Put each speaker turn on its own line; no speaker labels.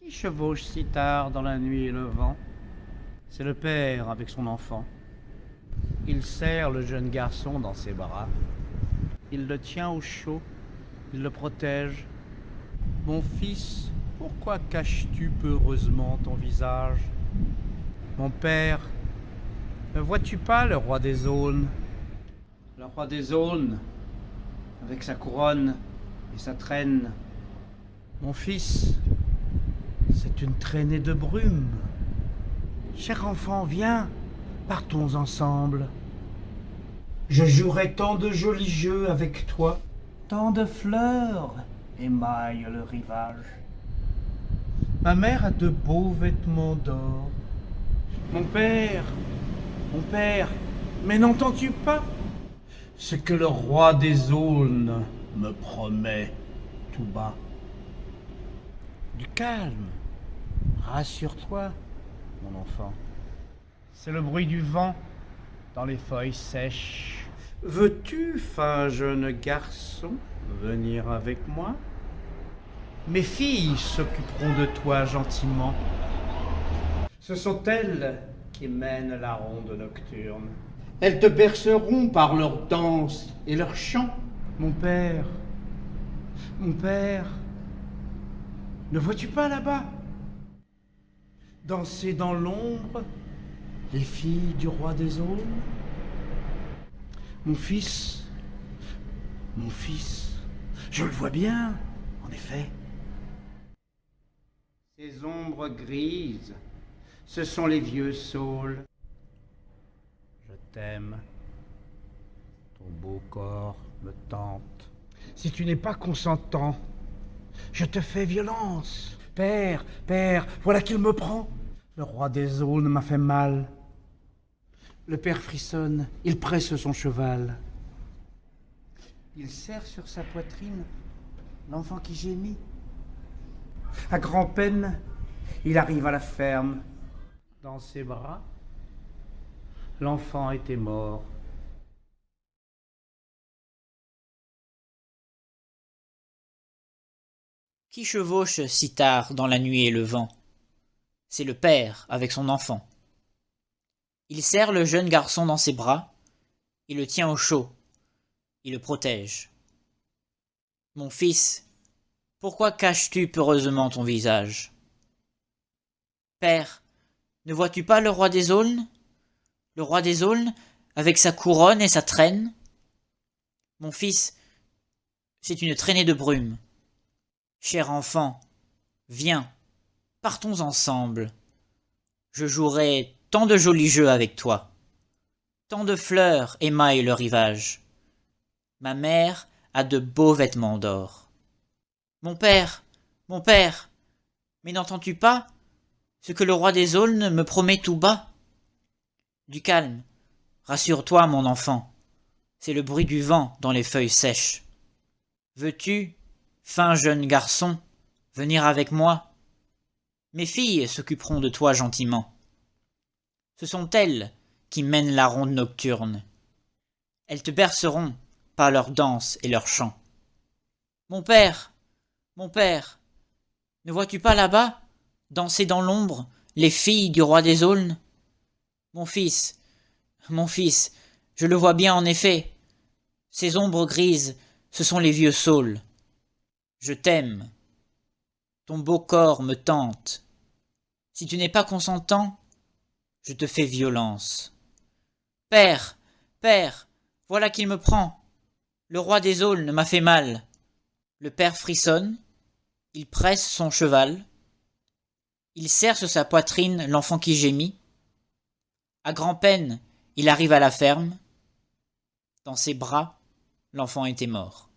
Qui chevauche si tard dans la nuit et le vent? C'est le père avec son enfant. Il serre le jeune garçon dans ses bras. Il le tient au chaud. Il le protège. Mon fils, pourquoi caches-tu peureusement ton visage? Mon père, ne vois-tu pas le roi des aulnes? Le roi des aulnes, avec sa couronne et sa traîne. Mon fils, c'est une traînée de brume. Cher enfant, viens, partons ensemble. Je jouerai tant de jolis jeux avec toi, tant de fleurs émaillent le rivage. Ma mère a de beaux vêtements d'or. Mon père, mais n'entends-tu pas ce que le roi des aulnes me promet tout bas? Du calme, rassure-toi, mon enfant. C'est le bruit du vent dans les feuilles sèches. Veux-tu, fin jeune garçon, venir avec moi? Mes filles s'occuperont de toi gentiment. Ce sont elles qui mènent la ronde nocturne. Elles te berceront par leurs danses et leurs chants. Mon père, ne vois-tu pas là-bas, danser dans l'ombre, les filles du roi des aulnes? Mon fils, je le vois bien, en effet. Ces ombres grises, ce sont les vieux saules. Je t'aime. Ton beau corps me tente. Si tu n'es pas consentant, je te fais violence. Père, voilà qu'il me prend. Le roi des aulnes m'a fait mal. Le père frissonne, il presse son cheval. Il serre sur sa poitrine l'enfant qui gémit. À grand-peine, il arrive à la ferme. Dans ses bras, l'enfant était mort.
Qui chevauche si tard dans la nuit et le vent? C'est le père avec son enfant. Il serre le jeune garçon dans ses bras, il le tient au chaud, il le protège. Mon fils, pourquoi caches-tu peureusement ton visage? Père, ne vois-tu pas le roi des aulnes? Le roi des aulnes, avec sa couronne et sa traîne? Mon fils, c'est une traînée de brume. Cher enfant, viens, partons ensemble. Je jouerai tant de jolis jeux avec toi. Tant de fleurs émaillent le rivage. Ma mère a de beaux vêtements d'or. Mon père, mais n'entends-tu pas ce que le roi des aulnes me promet tout bas? Du calme, rassure-toi, mon enfant. C'est le bruit du vent dans les feuilles sèches. Veux-tu, fin jeune garçon, venir avec moi? Mes filles s'occuperont de toi gentiment. Ce sont elles qui mènent la ronde nocturne. Elles te berceront par leurs danses et leurs chants. Mon père, ne vois-tu pas là-bas, danser dans l'ombre, les filles du roi des aulnes? Mon fils, je le vois bien en effet. Ces ombres grises, ce sont les vieux saules. Je t'aime. Ton beau corps me tente. Si tu n'es pas consentant, je te fais violence. Père, voilà qu'il me prend. Le roi des aulnes m'a fait mal. Le père frissonne, il presse son cheval, il serre sur sa poitrine l'enfant qui gémit. À grand-peine, il arrive à la ferme. Dans ses bras, l'enfant était mort.